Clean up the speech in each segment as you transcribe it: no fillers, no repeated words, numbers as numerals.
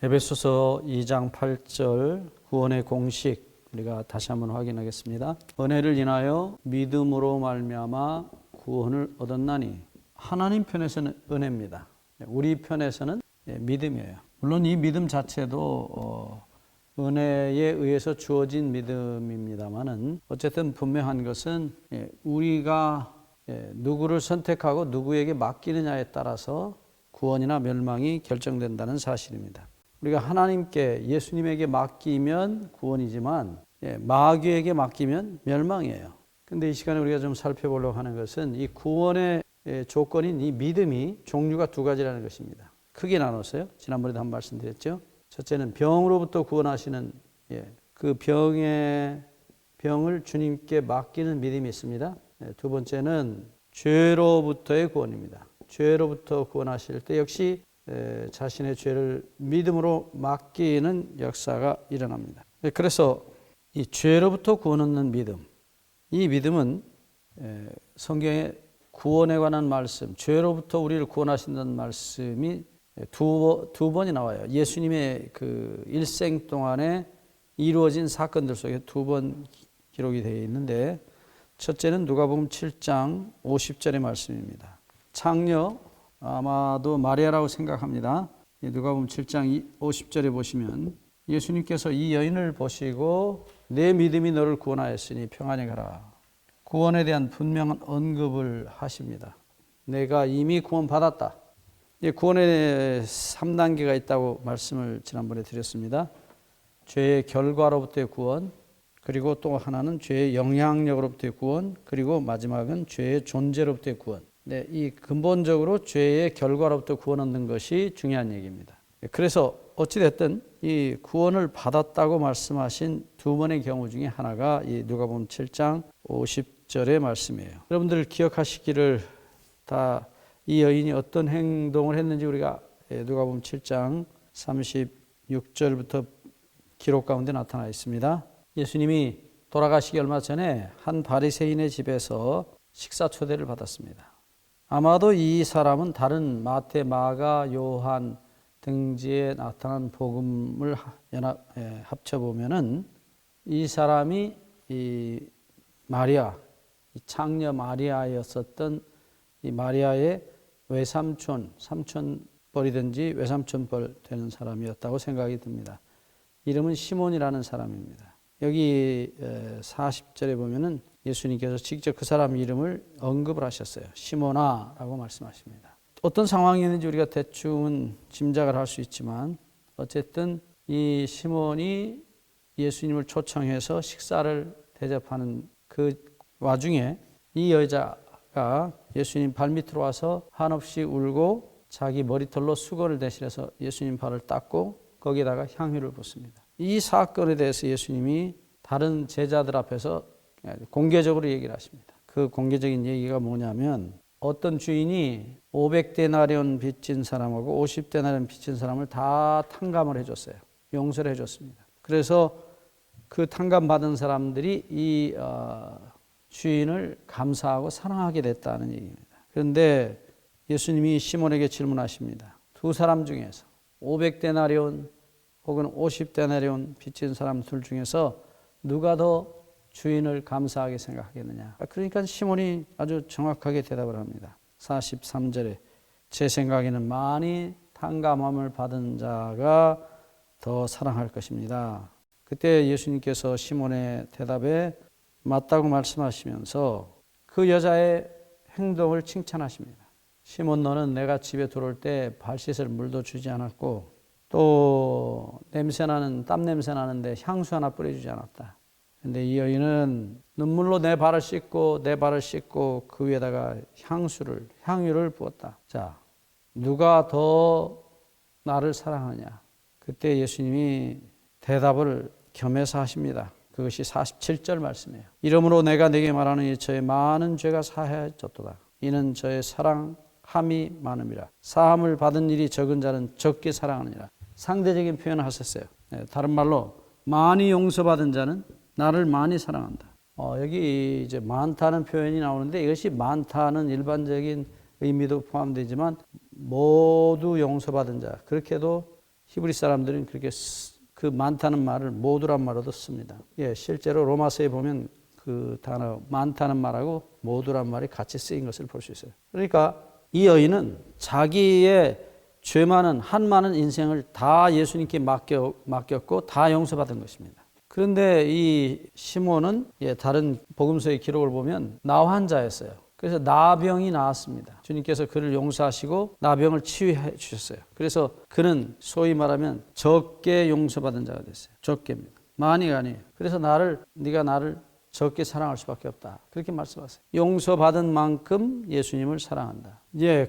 에베소서 2장 8절 구원의 공식 우리가 다시 한번 확인하겠습니다. 은혜를 인하여 믿음으로 말미암아 구원을 얻었나니 하나님 편에서는 은혜입니다. 우리 편에서는 믿음이에요. 물론 이 믿음 자체도 은혜에 의해서 주어진 믿음입니다만은 어쨌든 분명한 것은 우리가 누구를 선택하고 누구에게 맡기느냐에 따라서 구원이나 멸망이 결정된다는 사실입니다. 우리가 하나님께 예수님에게 맡기면 구원이지만 마귀에게 맡기면 멸망이에요. 근데 이 시간에 우리가 좀 살펴보려고 하는 것은 이 구원의 조건인 이 믿음이 종류가 두 가지라는 것입니다. 크게 나눴어요. 지난번에도 한 말씀드렸죠. 첫째는 병으로부터 구원하시는 그 병을 주님께 맡기는 믿음이 있습니다. 두 번째는 죄로부터의 구원입니다. 죄로부터 구원하실 때 역시 자신의 죄를 믿음으로 맡기는 역사가 일어납니다. 그래서 이 죄로부터 구원 얻는 믿음, 이 믿음은 성경에 구원에 관한 말씀, 죄로부터 우리를 구원하신다는 말씀이 두 번이 나와요. 예수님의 그 일생 동안에 이루어진 사건들 속에 두 번 기록이 되어 있는데, 첫째는 누가복음 7장 50절의 말씀입니다. 창녀, 아마도 마리아라고 생각합니다. 누가복음 7장 50절에 보시면 예수님께서 이 여인을 보시고 내 믿음이 너를 구원하였으니 평안히 가라. 구원에 대한 분명한 언급을 하십니다. 내가 이미 구원받았다. 구원에 3단계가 있다고 말씀을 지난번에 드렸습니다. 죄의 결과로부터의 구원, 그리고 또 하나는 죄의 영향력으로부터의 구원, 그리고 마지막은 죄의 존재로부터의 구원. 이 근본적으로 죄의 결과로부터 구원 얻는 것이 중요한 얘기입니다. 그래서 어찌됐든 이 구원을 받았다고 말씀하신 두 번의 경우 중에 하나가 이 누가복음 7장 50절의 말씀이에요. 여러분들 기억하시기를 다 이 여인이 어떤 행동을 했는지 우리가 누가복음 7장 36절부터 기록 가운데 나타나 있습니다. 예수님이 돌아가시기 얼마 전에 한 바리새인의 집에서 식사 초대를 받았습니다. 아마도 이 사람은 다른 마태, 마가, 요한 등지에 나타난 복음을 합쳐보면은 이 사람이 이 마리아, 이 창녀 마리아였었던 이 마리아의 외삼촌, 삼촌뻘이든지 외삼촌뻘 되는 사람이었다고 생각이 듭니다. 이름은 시몬이라는 사람입니다. 여기 40절에 보면은 예수님께서 직접 그 사람 이름을 언급을 하셨어요. 시몬아 라고 말씀하십니다. 어떤 상황이었는지 우리가 대충은 짐작을 할 수 있지만 어쨌든 이 시몬이 예수님을 초청해서 식사를 대접하는 그 와중에 이 여자가 예수님 발밑으로 와서 한없이 울고 자기 머리털로 수건을 대신해서 예수님 발을 닦고 거기에다가 향유를 붓습니다. 이 사건에 대해서 예수님이 다른 제자들 앞에서 공개적으로 얘기를 하십니다. 그 공개적인 얘기가 뭐냐면 어떤 주인이 500데나리온 빚진 사람하고 50데나리온 빚진 사람을 다 탕감을 해줬어요. 용서를 해줬습니다. 그래서 그 탕감 받은 사람들이 이 주인을 감사하고 사랑하게 됐다는 얘기입니다. 그런데 예수님이 시몬에게 질문하십니다. 두 사람 중에서 500데나리온 혹은 50데나리온 빚진 사람 둘 중에서 누가 더 주인을 감사하게 생각하겠느냐. 그러니까 시몬이 아주 정확하게 대답을 합니다. 43절에 제 생각에는 많이 탕감함을 받은 자가 더 사랑할 것입니다. 그때 예수님께서 시몬의 대답에 맞다고 말씀하시면서 그 여자의 행동을 칭찬하십니다. 시몬, 너는 내가 집에 들어올 때 발 씻을 물도 주지 않았고 또 땀 냄새 나는데 향수 하나 뿌려주지 않았다. 근데 이 여인은 눈물로 내 발을 씻고 그 위에다가 향유를 부었다. 자, 누가 더 나를 사랑하냐? 그때 예수님이 대답을 겸해서 하십니다. 그것이 47절 말씀이에요. 이러므로 내가 네게 말하는 이 저의 많은 죄가 사하여졌도다. 이는 저의 사랑함이 많음이라. 사함을 받은 일이 적은 자는 적게 사랑하느니라. 상대적인 표현을 하셨어요. 다른 말로 많이 용서받은 자는 나를 많이 사랑한다. 여기 이제 많다는 표현이 나오는데 이것이 많다는 일반적인 의미도 포함되지만 모두 용서받은 자, 그렇게도 히브리 사람들은 그렇게 그 많다는 말을 모두란 말로도 씁니다. 예, 실제로 로마서에 보면 그 단어 많다는 말하고 모두란 말이 같이 쓰인 것을 볼 수 있어요. 그러니까 이 여인은 자기의 죄 많은 한 많은 인생을 다 예수님께 맡겼고 다 용서받은 것입니다. 그런데 이 시몬은 다른 복음서의 기록을 보면 나환자였어요. 그래서 나병이 나왔습니다. 주님께서 그를 용서하시고 나병을 치유해 주셨어요. 그래서 그는 소위 말하면 적게 용서받은 자가 됐어요. 적게입니다. 많이가 아니에요. 그래서 네가 나를 적게 사랑할 수밖에 없다. 그렇게 말씀하세요. 용서받은 만큼 예수님을 사랑한다.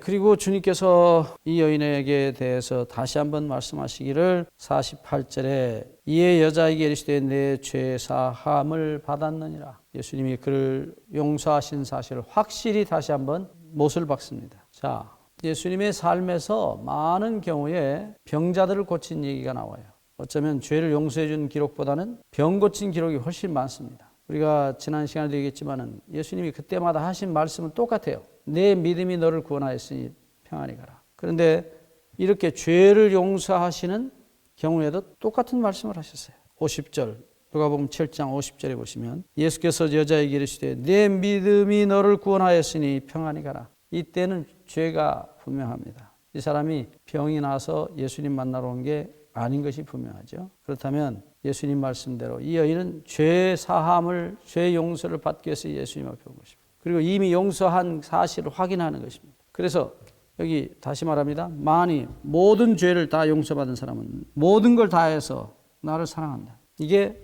그리고 주님께서 이 여인에게 대해서 다시 한번 말씀하시기를 48절에 이에 여자에게 이르시되 내 죄 사함을 받았느니라. 예수님이 그를 용서하신 사실을 확실히 다시 한번 못을 박습니다. 자, 예수님의 삶에서 많은 경우에 병자들을 고친 얘기가 나와요. 어쩌면 죄를 용서해 준 기록보다는 병 고친 기록이 훨씬 많습니다. 우리가 지난 시간에도 얘기했지만 예수님이 그때마다 하신 말씀은 똑같아요. 내 믿음이 너를 구원하였으니 평안히 가라. 그런데 이렇게 죄를 용서하시는 경우에도 똑같은 말씀을 하셨어요. 50절 누가복음 7장 50절에 보시면 예수께서 여자에게 이르시되 내 믿음이 너를 구원하였으니 평안히 가라. 이때는 죄가 분명합니다. 이 사람이 병이 나서 예수님 만나러 온 게 아닌 것이 분명하죠. 그렇다면 예수님 말씀대로 이 여인은 죄 사함을, 죄 용서를 받기 위해서 예수님 앞에 온 것입니다. 그리고 이미 용서한 사실을 확인하는 것입니다. 그래서 여기 다시 말합니다. 만일 모든 죄를 다 용서받은 사람은 모든 걸 다해서 나를 사랑한다. 이게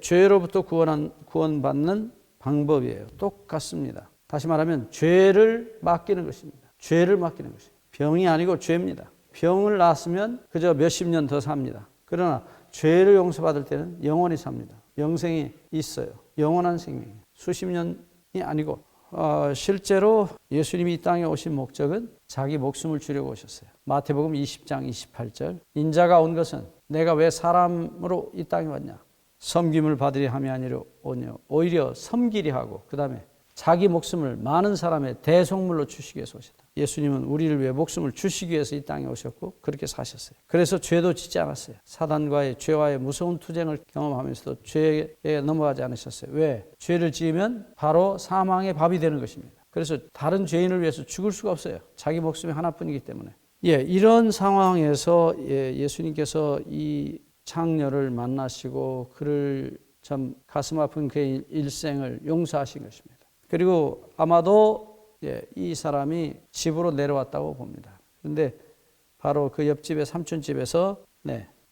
죄로부터 구원받는 방법이에요. 똑같습니다. 다시 말하면 죄를 맡기는 것입니다. 죄를 맡기는 것입니다. 병이 아니고 죄입니다. 병을 낳았으면 그저 몇십 년 더 삽니다. 그러나 죄를 용서받을 때는 영원히 삽니다. 영생이 있어요. 영원한 생명이에요. 수십 년이 아니고 실제로 예수님이 이 땅에 오신 목적은 자기 목숨을 주려고 오셨어요. 마태복음 20장 28절 인자가 온 것은 내가 왜 사람으로 이 땅에 왔냐. 섬김을 받으려 함이 아니라 오히려 섬기려 하고 그 다음에 자기 목숨을 많은 사람의 대속물로 주시기 위해서 오셨다. 예수님은 우리를 위해 목숨을 주시기 위해서 이 땅에 오셨고 그렇게 사셨어요. 그래서 죄도 짓지 않았어요. 사단과의 죄와의 무서운 투쟁을 경험하면서도 죄에 넘어가지 않으셨어요. 왜? 죄를 지으면 바로 사망의 밥이 되는 것입니다. 그래서 다른 죄인을 위해서 죽을 수가 없어요. 자기 목숨이 하나뿐이기 때문에. 이런 상황에서 예수님께서 이 창녀를 만나시고 그를 참 가슴 아픈 그의 일생을 용서하신 것입니다. 그리고 아마도 이 사람이 집으로 내려왔다고 봅니다. 그런데 바로 그 옆집의 삼촌집에서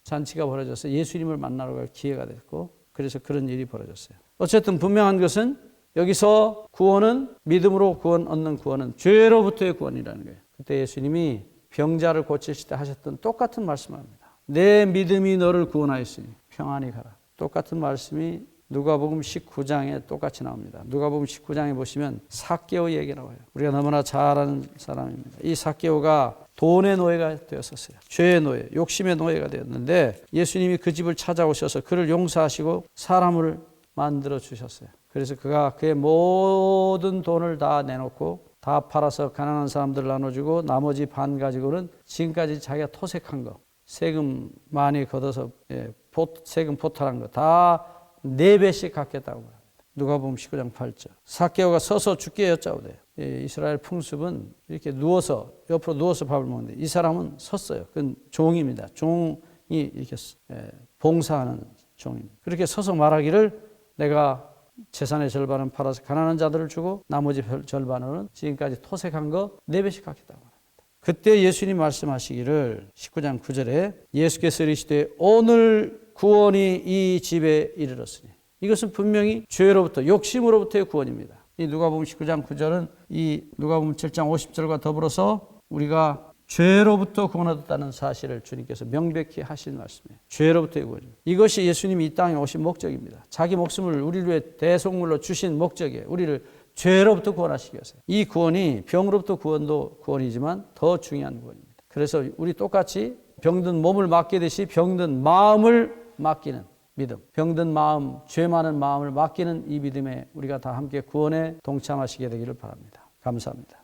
잔치가 벌어져서 예수님을 만나러 갈 기회가 됐고 그래서 그런 일이 벌어졌어요. 어쨌든 분명한 것은 여기서 구원은 믿음으로 구원 얻는 구원은 죄로부터의 구원이라는 거예요. 그때 예수님이 병자를 고치실 때 하셨던 똑같은 말씀을 합니다. 내 믿음이 너를 구원하였으니 평안히 가라. 똑같은 말씀이 누가복음 19장에 똑같이 나옵니다. 누가복음 19장에 보시면 삭개오 얘기 나와요. 우리가 너무나 잘 아는 사람입니다. 이 삭개오가 돈의 노예가 되었었어요. 죄의 노예, 욕심의 노예가 되었는데 예수님이 그 집을 찾아오셔서 그를 용서하시고 사람을 만들어 주셨어요. 그래서 그가 그의 모든 돈을 다 내놓고 다 팔아서 가난한 사람들 나눠주고 나머지 반 가지고는 지금까지 자기가 토색한 거, 세금 많이 걷어서 세금 포탈한 거 다 4배씩 갚겠다고 합니다. 누가복음 19장 8절. 삭개오가 서서 주께 여짜오되 이스라엘 풍습은 이렇게 옆으로 누워서 밥을 먹는데 이 사람은 섰어요. 그건 종입니다. 종이 이렇게 봉사하는 종입니다. 그렇게 서서 말하기를 내가 재산의 절반은 팔아서 가난한 자들을 주고 나머지 절반은 지금까지 토색한 거 4배씩 갚겠다고 합니다. 그때 예수님 말씀하시기를 19장 9절에 예수께서 이르시되 오늘 구원이 이 집에 이르렀으니 이것은 분명히 죄로부터 욕심으로부터의 구원입니다. 이 누가복음 19장 9절은 이 누가복음 7장 50절과 더불어서 우리가 죄로부터 구원 얻었다는 사실을 주님께서 명백히 하신 말씀이에요. 죄로부터의 구원입니다. 이것이 예수님이 이 땅에 오신 목적입니다. 자기 목숨을 우리를 위해 대속물로 주신 목적이에요. 우리를 죄로부터 구원하시기 위해서. 이 구원이 병으로부터 구원도 구원이지만 더 중요한 구원입니다. 그래서 우리 똑같이 병든 몸을 맡기듯이 병든 마음을 맡기는 믿음, 병든 마음, 죄 많은 마음을 맡기는 이 믿음에 우리가 다 함께 구원에 동참하시게 되기를 바랍니다. 감사합니다.